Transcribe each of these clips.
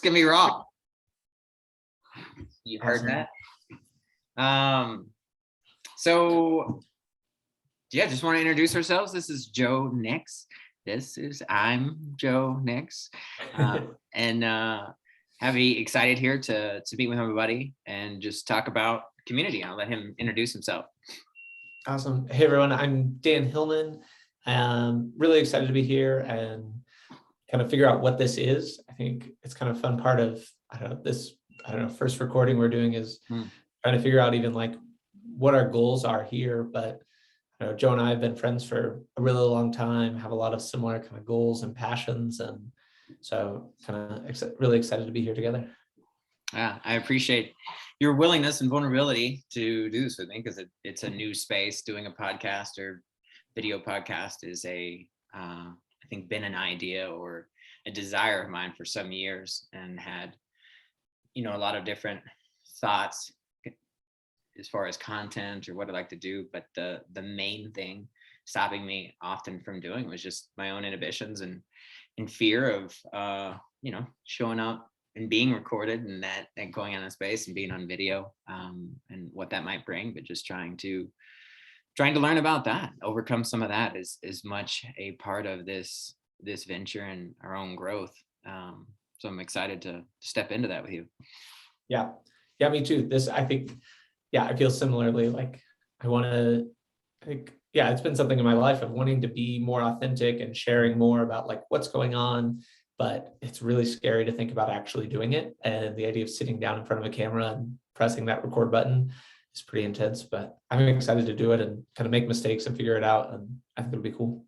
gonna be raw. You heard Awesome. that? So yeah, just want to introduce ourselves. This is Joe Nix. I'm Joe Nix. And Heavy excited here to meet with everybody and just talk about community. I'll let him introduce himself. Awesome. Hey everyone, I'm Dan Hillman. I'm really excited to be here and kind of figure out what this is. I think it's kind of fun part of, first recording we're doing is trying to figure out even like what our goals are here. But Joe and I have been friends for a really long time, have a lot of similar kind of goals and passions. And so kind of really excited to be here together. Yeah, I appreciate your willingness and vulnerability to do this with me because it's a new space. Doing a podcast or video podcast is I think been an idea or a desire of mine for some years, and had, a lot of different thoughts as far as content or what I like to do. But the main thing stopping me often from doing was just my own inhibitions and fear of, showing up and being recorded and going on a space and being on video, and what that might bring, but just trying to learn about that, overcome some of that is much a part of this venture and our own growth. So I'm excited to step into that with you. Yeah, me too. I feel similarly. Like it's been something in my life of wanting to be more authentic and sharing more about like what's going on, but it's really scary to think about actually doing it. And the idea of sitting down in front of a camera and pressing that record button is pretty intense, but I'm excited to do it and kind of make mistakes and figure it out. And I think it'll be cool.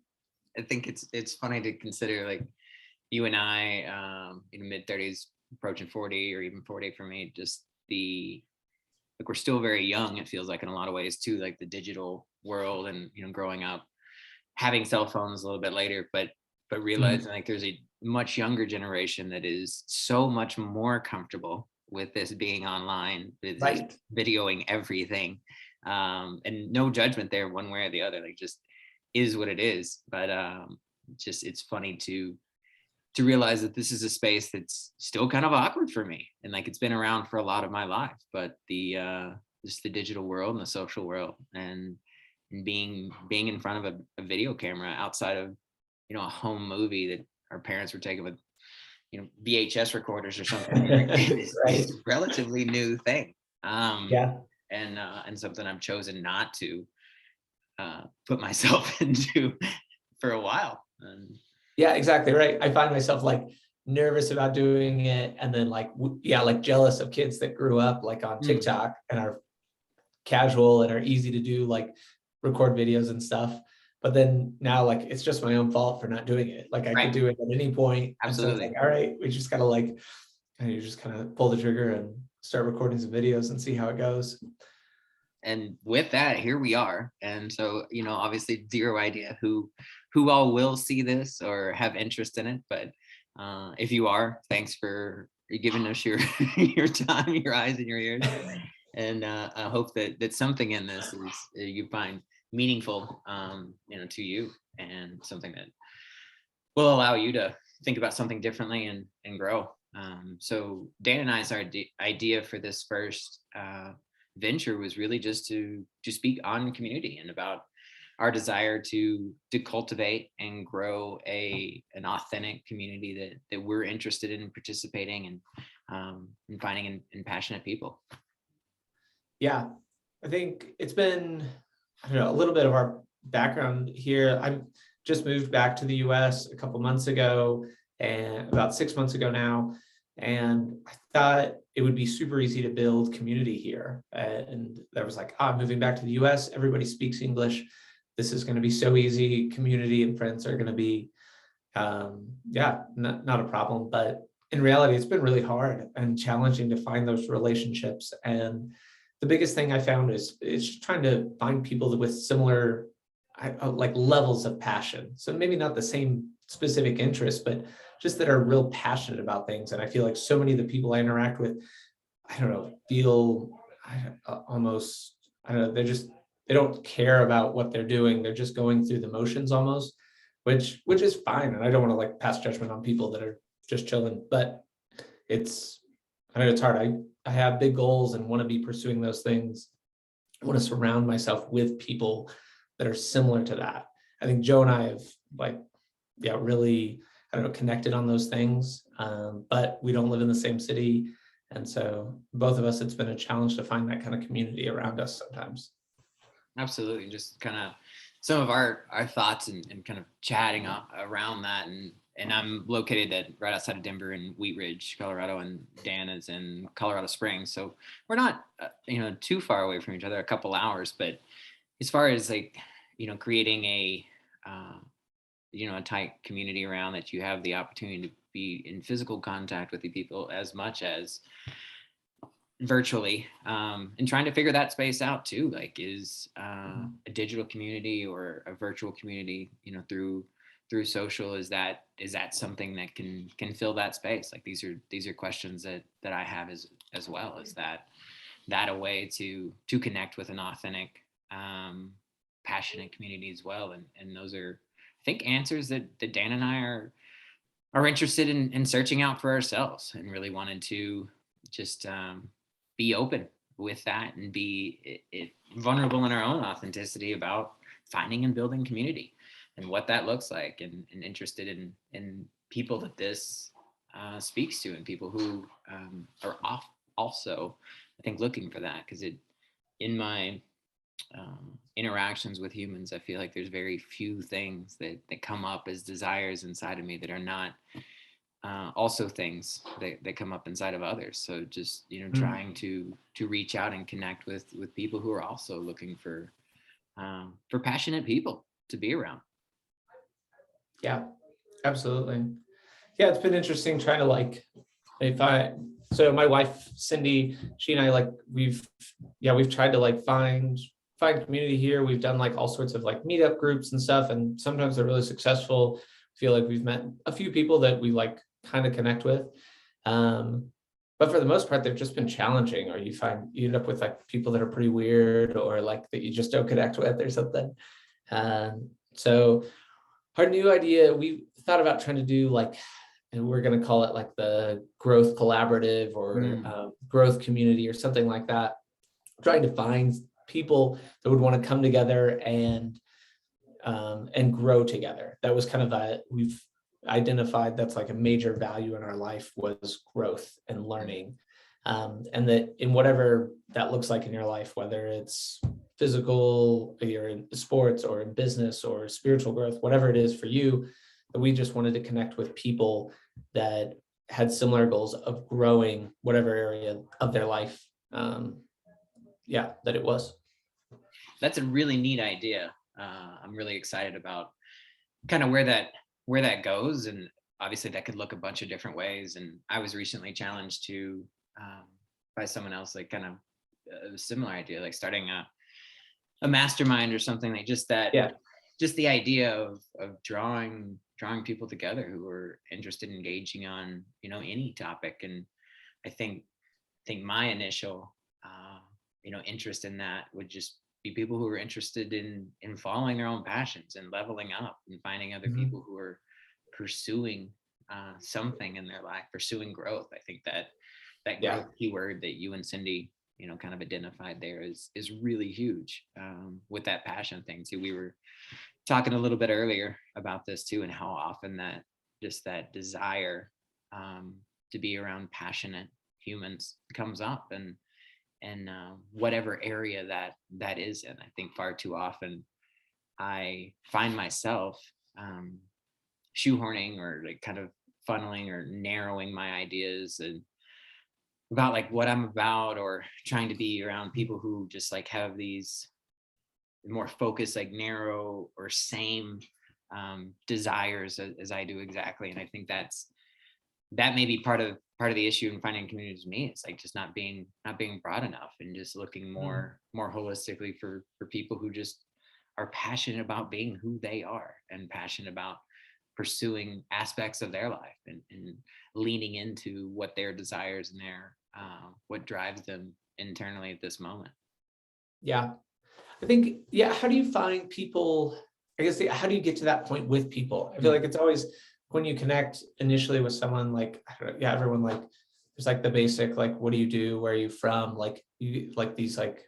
I think it's funny to consider, like you and I, in mid-30s, approaching 40 or even 40 for me, just we're still very young, it feels like, in a lot of ways too, like the digital world and, growing up, having cell phones a little bit later, but realizing like there's a much younger generation that is so much more comfortable with this being online, with right. videoing everything, and no judgment there one way or the other, like just is what it is. But it's funny to realize that this is a space that's still kind of awkward for me, and like it's been around for a lot of my life, but just the digital world and the social world and being in front of a video camera outside of a home movie that our parents were taking with VHS recorders or something is a relatively new thing. And something I've chosen not to put myself into for a while. Yeah, exactly right. I find myself like nervous about doing it, and then like jealous of kids that grew up like on TikTok and are casual and are easy to do, like record videos and stuff. But then now, like, it's just my own fault for not doing it. Like I could do it at any point. Absolutely. And so it's like, all right, we just gotta you just kind of pull the trigger and start recording some videos and see how it goes. And with that, here we are. And so, obviously zero idea who all will see this or have interest in it. But if you are, thanks for giving us your time, your eyes and your ears. And I hope that something in this is you find meaningful, to you, and something that will allow you to think about something differently and grow. So Dan and I's idea for this first venture was really just to speak on community and about our desire to cultivate and grow an authentic community that we're interested in participating and finding in passionate people. Yeah, I think it's been, a little bit of our background here. I just moved back to the US a couple months ago, and about 6 months ago now. And I thought it would be super easy to build community here. And there was like, I'm moving back to the US, everybody speaks English. This is going to be so easy. Community and friends are going to be, not a problem. But in reality, it's been really hard and challenging to find those relationships. And the biggest thing I found is trying to find people with similar like levels of passion. So maybe not the same specific interests, but just that are real passionate about things. And I feel like so many of the people I interact with, feel almost, they don't care about what they're doing. They're just going through the motions almost, which is fine. And I don't want to like pass judgment on people that are just chilling, but I know it's hard. I have big goals and want to be pursuing those things. I want to surround myself with people that are similar to that. I think Joe and I have really, I don't know, connected on those things, but we don't live in the same city. And so both of us, it's been a challenge to find that kind of community around us sometimes. Absolutely. Just kind of some of our thoughts and kind of chatting around that. And I'm located right outside of Denver in Wheat Ridge, Colorado, and Dan is in Colorado Springs. So we're not, too far away from each other, a couple hours, but as far as like, creating a tight community around that, you have the opportunity to be in physical contact with the people as much as virtually, and trying to figure that space out too. Like, is a digital community or a virtual community, through social, is that something that can fill that space? Like, these are questions that I have as well. Is that a way to connect with an authentic, passionate community as well? And those are, I think, answers that Dan and I are interested in searching out for ourselves, and really wanted to just be open with that and be vulnerable in our own authenticity about finding and building community and what that looks like, and interested in people that this speaks to, and people who are also, I think, looking for that. Because in my interactions with humans, I feel like there's very few things that come up as desires inside of me that are not also things that come up inside of others. So just, trying to reach out and connect with people who are also looking for passionate people to be around. Yeah, absolutely. Yeah, it's been interesting trying to so my wife, Cindy, she and I, we've tried to find community here. We've done all sorts of meetup groups and stuff, and sometimes they're really successful. Feel like we've met a few people that we kind of connect with. But for the most part, they've just been challenging, or you end up with people that are pretty weird, or that you just don't connect with or something. So our new idea, we thought about trying to do and we're going to call it the growth collaborative, or growth community, or something like that. Trying to find people that would want to come together and grow together. That was kind of we've identified that's a major value in our life, was growth and learning. And that in whatever that looks like in your life, whether it's physical, you're in sports or in business or spiritual growth, whatever it is for you, that we just wanted to connect with people that had similar goals of growing whatever area of their life. That it was. That's a really neat idea. I'm really excited about kind of where that goes, and obviously that could look a bunch of different ways. And I was recently challenged to by someone else, kind of a similar idea, starting a mastermind or something, just the idea of drawing people together who are interested in engaging on any topic. And I think my initial interest in that would just be people who are interested in following their own passions and leveling up and finding other people who are pursuing something in their life, pursuing growth. I think that growth keyword that you and Cindy kind of identified there is really huge, with that passion thing too. We were talking a little bit earlier about this too, and how often that desire to be around passionate humans comes up, and whatever area that is in. I think far too often I find myself shoehorning, or kind of funneling or narrowing my ideas and about what I'm about, or trying to be around people who just have these more focused, narrow or same desires as I do exactly. And I think that may be part of the issue in finding communities. To me, it's just not being broad enough, and just looking more holistically for people who just are passionate about being who they are, and passionate about pursuing aspects of their life, and leaning into what their desires and what drives them internally at this moment. Yeah, I think, how do you find people? I guess, how do you get to that point with people? I feel like it's always, when you connect initially with someone, everyone there's like the basic, like, what do you do? Where are you from? Like you like these like,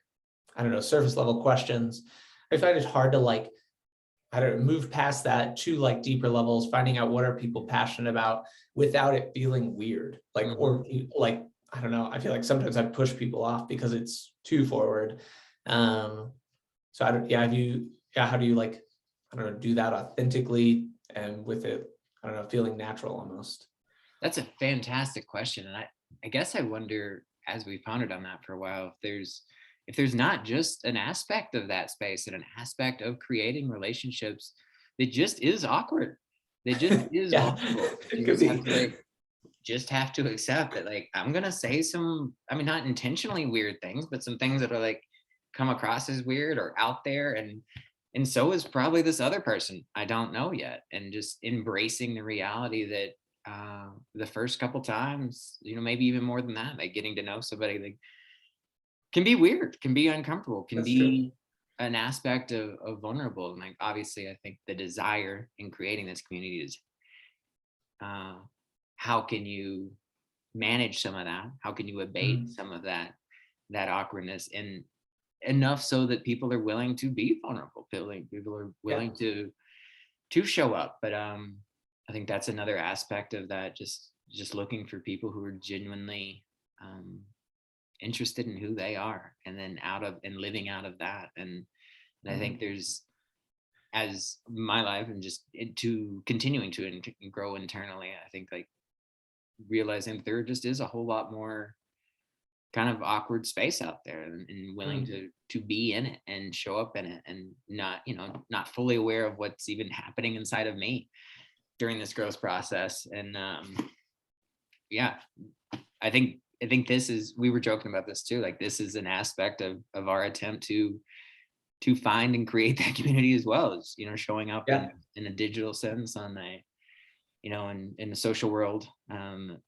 I don't know, surface level questions. I find it hard to like, I don't know, move past that to like deeper levels, finding out what are people passionate about without it feeling weird. Like, Mhm. or like, I don't know, I feel like sometimes I push people off because it's too forward. So I don't, yeah, how do you like, I don't know, do that authentically and with it, I don't know, feeling natural almost. That's a fantastic question. And I guess I wonder, as we pondered on that for a while, if there's not just an aspect of that space and an aspect of creating relationships that just is awkward. That just is Yeah, vulnerable. it You could be. just have to accept that, like, I'm gonna say some, I mean, not intentionally weird things, but some things that are like come across as weird or out there. And so is probably this other person I don't know yet. And just embracing the reality that the first couple times, maybe even more than that, like getting to know somebody, like, can be weird, can be uncomfortable, can That's true. be an aspect of vulnerable. And like, obviously, I think the desire in creating this community is, uh, how can you manage some of that? How can you abate Mm, some of that awkwardness, and enough so that people are willing to be vulnerable, people are yeah. willing to show up. But I think that's another aspect of that, just looking for people who are genuinely um interested in who they are, and then out of and living out of that. And I think Mhm. there's, as my life and just to continuing to grow internally, I think, like, realizing that there just is a whole lot more kind of awkward space out there, and willing Mm, to be in it and show up in it, and not fully aware of what's even happening inside of me during this growth process. And yeah, I think this is, we were joking about this too, like, this is an aspect of our attempt to find and create that community, as well as showing up in yeah. in a digital sense, on the in the social world, and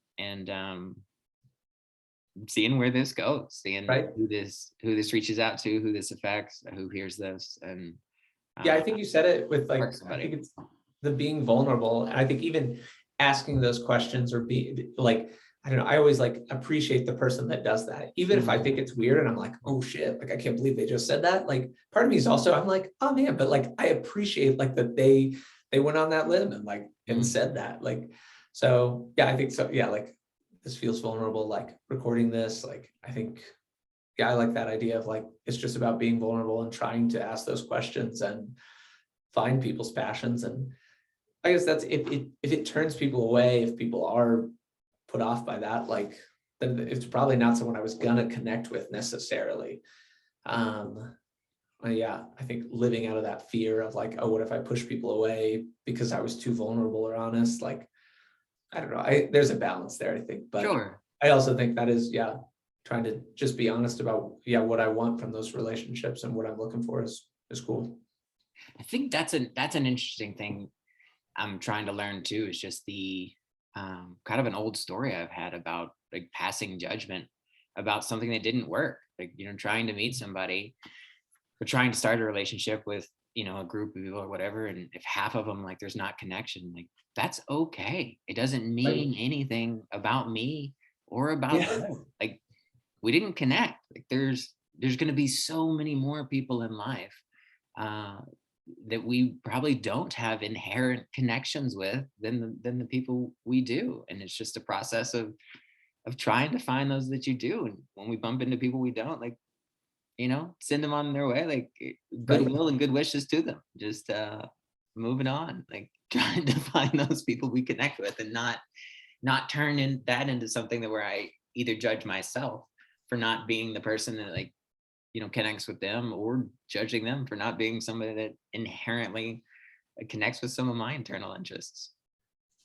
seeing where this goes, seeing Right. who this reaches out to, who this affects, who hears this, and Yeah, I uh, think you said it with spark like, I think somebody. it's the being vulnerable. And I think even asking those questions or be like, I don't know, I always like appreciate the person that does that. Even if I Mhm. think it's weird and I'm like, oh shit, like I can't believe they just said that. Like part of me is also, I'm like, oh man, but like I appreciate like that they went on that limb and like and Mhm. said that. Like, so yeah, I think so. Yeah, like this feels vulnerable, like recording this. Like I think yeah, I like that idea of like it's just about being vulnerable and trying to ask those questions and find people's passions. And I guess that's if it turns people away, if people are put off by that, like then it's probably not someone I was gonna connect with necessarily. Um, but yeah, I think living out of that fear of like, oh, what if I push people away because I was too vulnerable or honest? Like, I don't know. There's a balance there, I think, but Sure. I also think that is, yeah, trying to just be honest about, yeah, what I want from those relationships and what I'm looking for is cool. I think that's an interesting thing I'm trying to learn too, is just the kind of an old story I've had about, like, passing judgment about something that didn't work. Like, trying to meet somebody, or trying to start a relationship with, a group of people or whatever. And if half of them, like, there's not connection, like, that's okay. It doesn't Right. mean anything about me or about Yeah. them. Like, we didn't connect. Like, there's going to be so many more people in life, uh, that we probably don't have inherent connections with than the people we do. And it's just a process of trying to find those that you do. And when we bump into people we don't like, send them on their way, like, Right. goodwill and good wishes to them. Just moving on, like, trying to find those people we connect with, and not turn that into something that, where I either judge myself for not being the person that, like, connects with them, or judging them for not being somebody that inherently connects with some of my internal interests.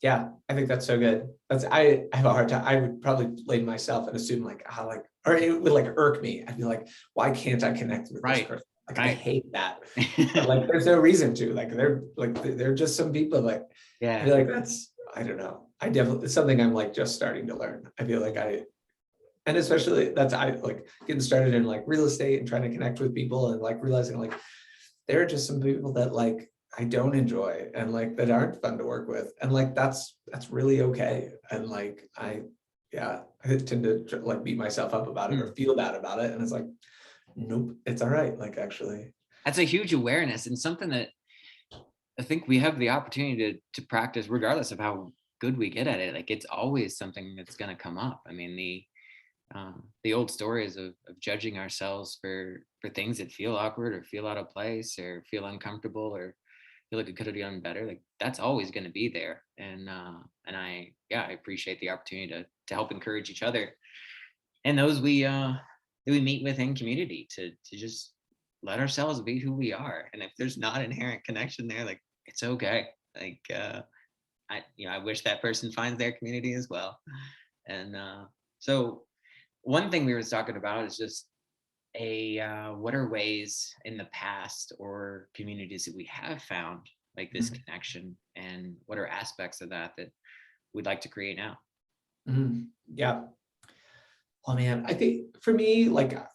Yeah, I think that's so good. I have a hard time. I would probably blame myself and assume like, ah, like, or it would like irk me. I'd be like, why can't I connect with this Right. person? Like I Right. hate that. But like there's no reason to. Like they're just some people like I Yeah. feel like that's I don't know. I definitely it's something I'm like just starting to learn. I feel like I and especially that's I like getting started in like real estate and trying to connect with people and like realizing like there are just some people that like I don't enjoy and like that aren't fun to work with. And like that's really okay. And like Yeah, I tend to like beat myself up about it or Mm. feel bad about it. And it's like, nope, it's all right. Like actually, That's a huge awareness and something that I think we have the opportunity to practice regardless of how good we get at it. Like it's always something that's going to come up. I mean, the old stories of judging ourselves for things that feel awkward or feel out of place or feel uncomfortable or feel like we could have done better. Like that's always going to be there. And I appreciate the opportunity to help encourage each other and those that we meet with in community to just let ourselves be who we are. And if there's not inherent connection there, like it's okay. Like I wish that person finds their community as well. And so one thing we were talking about is just what are ways in the past or communities that we have found like this Mhm. connection, and what are aspects of that that we'd like to create now? Yeah. Oh man, I think for me, like I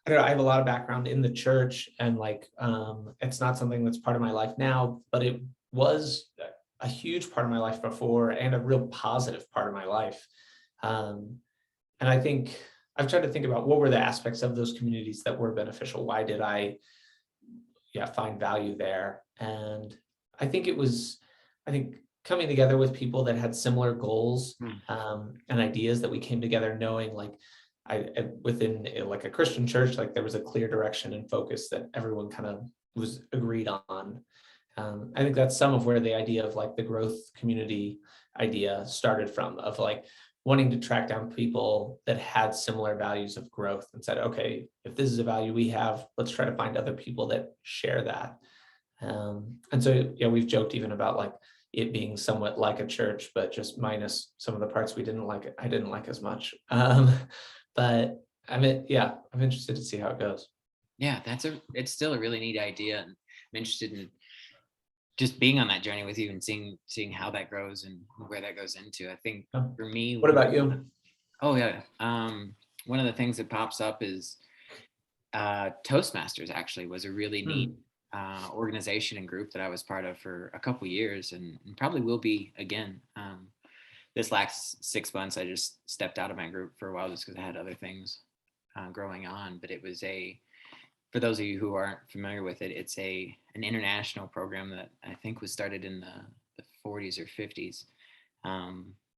don't know, I have a lot of background in the church and like it's not something that's part of my life now, but it was a huge part of my life before and a real positive part of my life. Um, and I think I've tried to think about what were the aspects of those communities that were beneficial. Why did I find value there? And I think it was, I think coming together with people that had similar goals Hmm. and ideas, that we came together knowing like within like a Christian church, like there was a clear direction and focus that everyone kind of was agreed on. I think that's some of where the idea of like the growth community idea started from, of like wanting to track down people that had similar values of growth and said, okay, if this is a value we have, let's try to find other people that share that. And so, yeah, we've joked even about like it being somewhat like a church, but just minus some of the parts we didn't like. I didn't like as much. But I mean, yeah, I'm interested to see how it goes. Yeah, it's still a really neat idea, and I'm interested in just being on that journey with you and seeing how that grows and where that goes into. I think Yeah. for me, What about you? oh yeah, one of the things that pops up is Toastmasters actually was a really neat Hmm. organization and group that I was part of for a couple years, and probably will be again. This last 6 months, I just stepped out of my group for a while just because I had other things growing on. But it was for those of you who aren't familiar with it, it's an international program that I think was started in the 40s or 50s,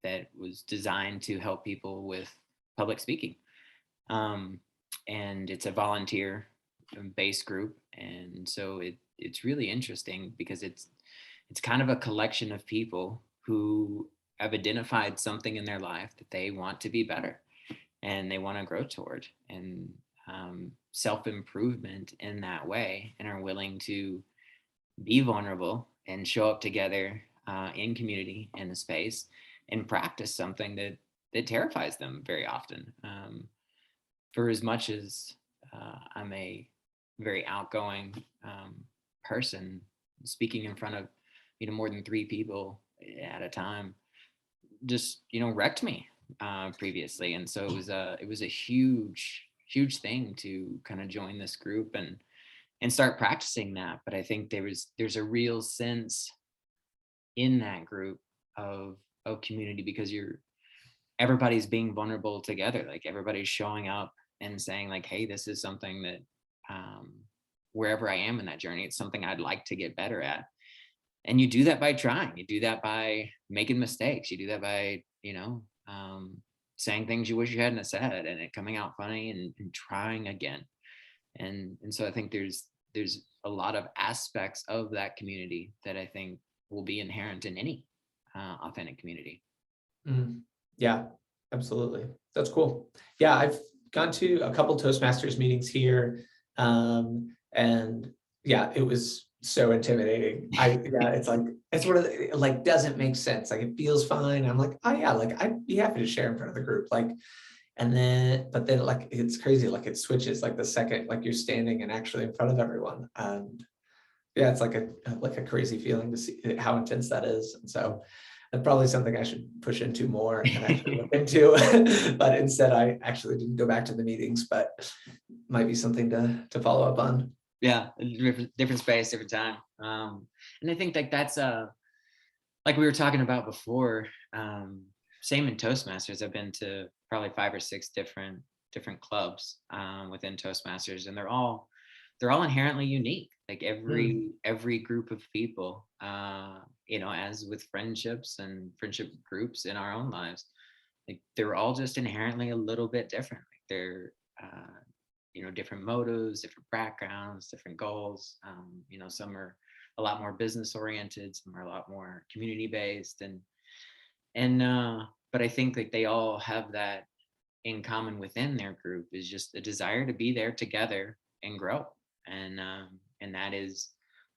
that was designed to help people with public speaking. Um, and it's a volunteer based group, and so it's really interesting because it's kind of a collection of people who have identified something in their life that they want to be better and they want to grow toward, and self improvement in that way, and are willing to be vulnerable and show up together in community in a space and practice something that terrifies them very often. For as much as I'm a very outgoing person, speaking in front of more than three people at a time just wrecked me previously, and so it was a huge thing to kind of join this group and start practicing that. But I think there's a real sense in that group of community because everybody's being vulnerable together. Like everybody's showing up and saying like, hey, this is something that um, wherever I am in that journey, it's something I'd like to get better at. And you do that by trying. You do that by making mistakes. You do that by saying things you wish you hadn't said, and it coming out funny, and trying again. And so I think there's a lot of aspects of that community that I think will be inherent in any authentic community. Mm. Yeah, absolutely. That's cool. Yeah, I've gone to a couple Toastmasters meetings here. And yeah, it was so intimidating. Yeah, it's like, it's one of the, it like doesn't make sense. Like it feels fine. I'm like, oh yeah, like I'd be happy to share in front of the group. Like, and then, but then like, it's crazy. Like it switches like the second, like you're standing and actually in front of everyone. And yeah, it's like a crazy feeling to see how intense that is. And so that's probably something I should push into more and actually look into. But instead, I actually didn't go back to the meetings, but might be something to follow up on. Yeah, different space, different time. And I think like that's like we were talking about before. same in Toastmasters. I've been to probably 5 or 6 different clubs within Toastmasters, and they're all inherently unique. Like Mm, every group of people, as with friendships and friendship groups in our own lives, like they're all just inherently a little bit different. Like they're different motives, different backgrounds, different goals. Some are a lot more business oriented, some are a lot more community based, and but I think like they all have that in common within their group is just the desire to be there together and grow. And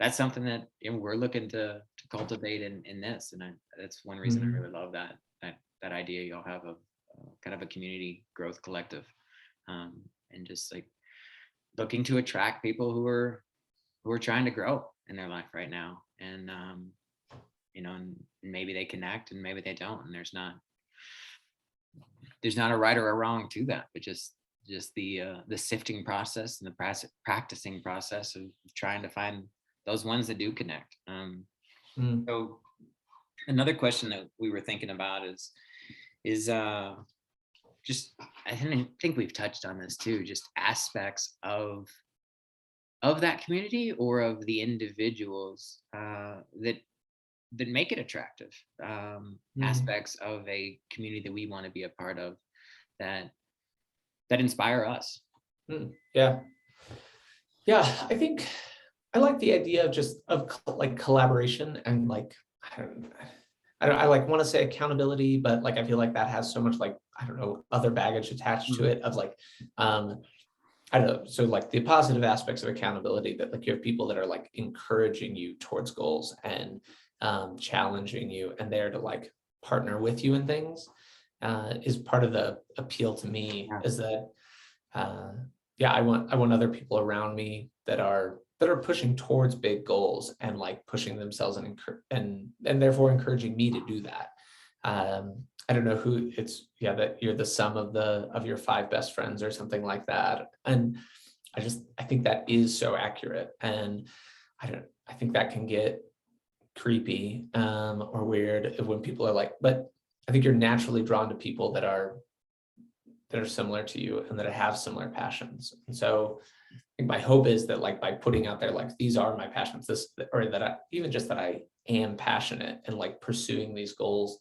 that's something that we're looking to cultivate in this. And that's one reason I mm, really love that idea y'all have of kind of a community growth collective, um, and just like looking to attract people who are trying to grow in their life right now. And maybe they connect and maybe they don't, and there's not a right or a wrong to that, but just the sifting process and the practicing process of trying to find those ones that do connect. mm. So another question that we were thinking about is just, I think we've touched on this too, just aspects of that community or of the individuals that make it attractive, Mm, aspects of a community that we want to be a part of, that that inspire us. yeah. Yeah, I think I like the idea of just of like collaboration and like I don't I like want to say accountability, but like I feel like that has so much like I don't know other baggage attached to Mhm. it of like um I don't know. So like the positive aspects of accountability that like you have people that are like encouraging you towards goals and challenging you and there to like partner with you in things is part of the appeal to me Yeah. is that uh, yeah, I want other people around me that are pushing towards big goals and like pushing themselves and therefore encouraging me to do that. I don't know who it's yeah that you're the sum of your 5 best friends or something like that, and I think that is so accurate, and I think that can get creepy or weird when people are like, but I think you're naturally drawn to people that are similar to you and that have similar passions. And so I think my hope is that like by putting out there like these are my passions, this or that I even just that I am passionate and like pursuing these goals,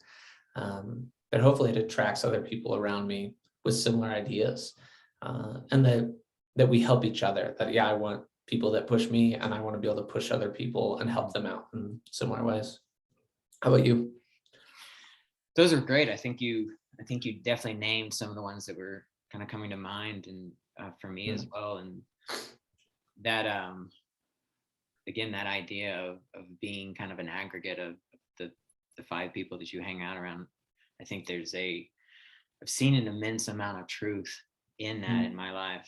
that hopefully it attracts other people around me with similar ideas. And that we help each other. That yeah, I want people that push me and I want to be able to push other people and help them out in similar ways. How about you? Those are great. I think you definitely named some of the ones that were kind of coming to mind, and for me as Mm, well. And that again, that idea of being kind of an aggregate of the 5 people that you hang out around. I think I've seen an immense amount of truth in that mm, in my life.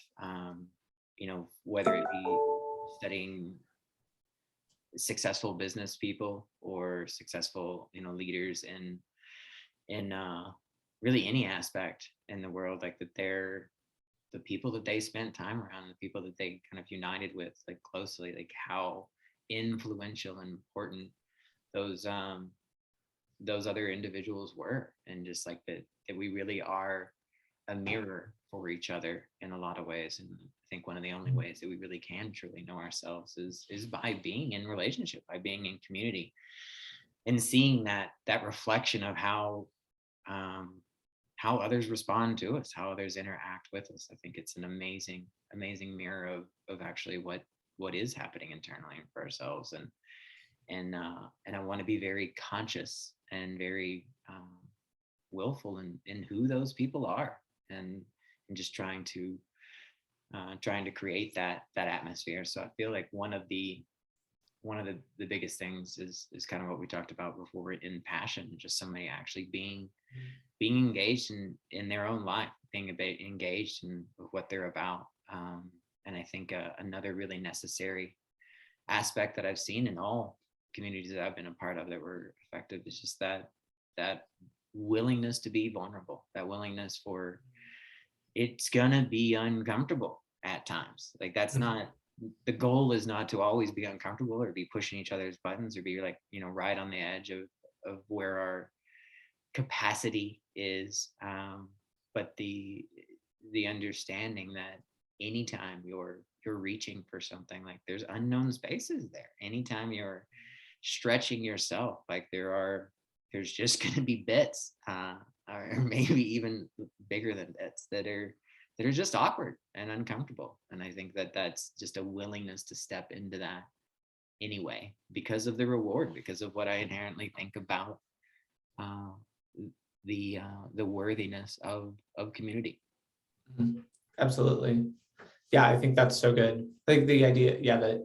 Whether it be studying successful business people or successful, leaders in really any aspect in the world, like that they're the people that they spent time around, the people that they kind of united with, like closely, like how influential and important those um those other individuals were, and just like that we really are a mirror for each other in a lot of ways. And I think one of the only mm, ways that we really can truly know ourselves is by being in relationship, by being in community, and seeing that reflection of um, how others respond to us, how others interact with us. I think it's an amazing mirror of actually what is happening internally for ourselves. And I want to be very conscious and very willful in who those people are, and just trying to create that atmosphere. So I feel like one of the biggest things is kind of what we talked about before, in passion, just somebody actually being engaged in their own life, being engaged in what they're about. And I think another really necessary aspect that I've seen in all communities that I've been a part of that were effective is just that willingness to be vulnerable, that willingness for it's gonna be uncomfortable at times. Like that's mm, not the goal is not to always be uncomfortable or be pushing each other's buttons or be like, right on the edge of where our capacity is, but the understanding that anytime you're reaching for something, like there's unknown spaces there. Anytime you're stretching yourself, like there's just going to be bits, or maybe even bigger than bits that are just awkward and uncomfortable. And I think that that's just a willingness to step into that anyway, because of the reward, because of what I inherently think about uh, the worthiness of community. Mhm. Absolutely. Yeah, I think that's so good. Like the idea, yeah, that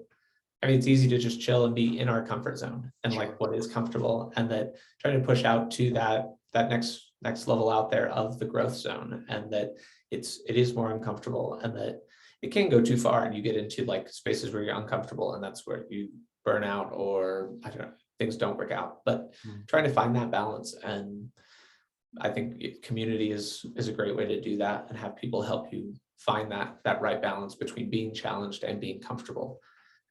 I mean, it's easy to just chill and be in our comfort zone and Sure. like what is comfortable, and that trying to push out to that next level out there of the growth zone, and that it is more uncomfortable, and that it can go too far and you get into like spaces where you're uncomfortable, and that's where you burn out, or I don't know, things don't work out. But Mm. trying to find that balance, and I think community is a great way to do that, and have people help you find that right balance between being challenged and being comfortable.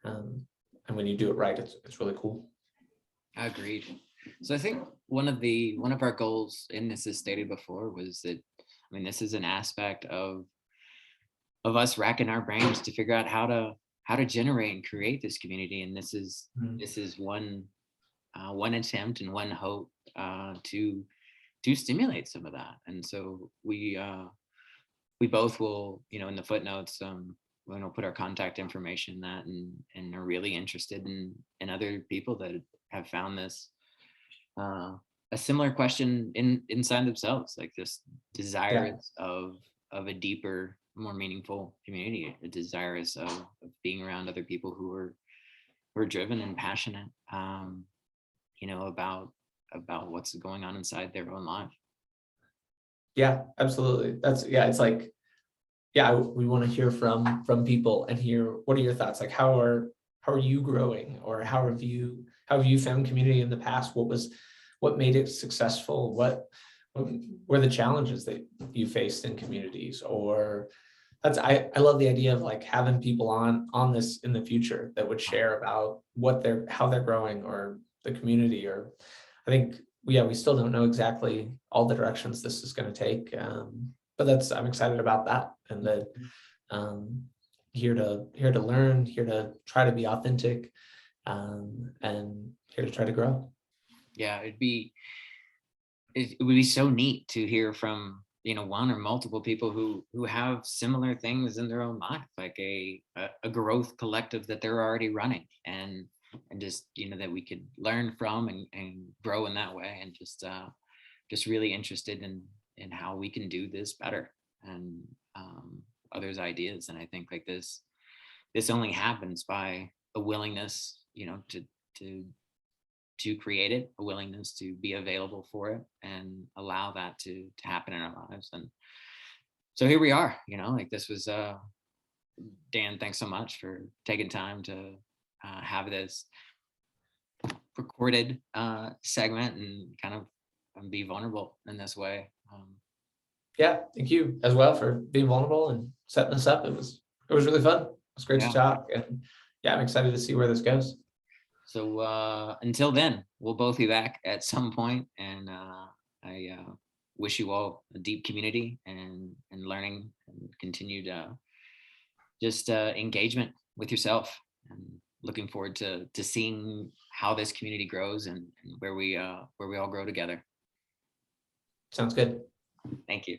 Um, and when you do it right, it's really cool. Agreed. So I think one of our goals, and this is stated before, was that, I mean, this is an aspect of us racking our brains to figure out how to generate and create this community. And Mhm. this is one attempt and one hope, to stimulate some of that. And so we both will, in the footnotes, we'll put our contact information in that, and are really interested in other people that have found this, uh, a similar question inside themselves, like this Yeah, desirous of a deeper, more meaningful community, a desirous of being around other people who are driven and passionate, about what's going on inside their own life. yeah, absolutely. That's yeah. It's like yeah, we want to hear from people and hear what are your thoughts. Like how are you growing, or how have you found community in the past? What made it successful? What were the challenges that you faced in communities? Or I love the idea of like having people on this in the future that would share about how they're growing, or the community. Or I think yeah, we still don't know exactly all the directions this is going to take, but that's I'm excited about that, and that um, here to learn, here to try to be authentic, and here to try to grow. Yeah, it would be so neat to hear from, one or multiple people who have similar things in their own life, like a growth collective that they're already running, and just, that we could learn from and grow in that way, and just really interested in how we can do this better, and others' ideas. And I think like this only happens by a willingness, to to create it, a willingness to be available for it, and allow that to happen in our lives. And so here we are, like this was, Dan, thanks so much for taking time to have this recorded segment, and kind of be vulnerable in this way. Yeah, thank you as well for being vulnerable and setting this up. It was really fun. It was great to Yeah. talk, and yeah, I'm excited to see where this goes. So until then, we'll both be back at some point, and I wish you all a deep community, and learning, and continued just engagement with yourself, and looking forward to seeing how this community grows, and where we all grow together. Sounds good. Thank you.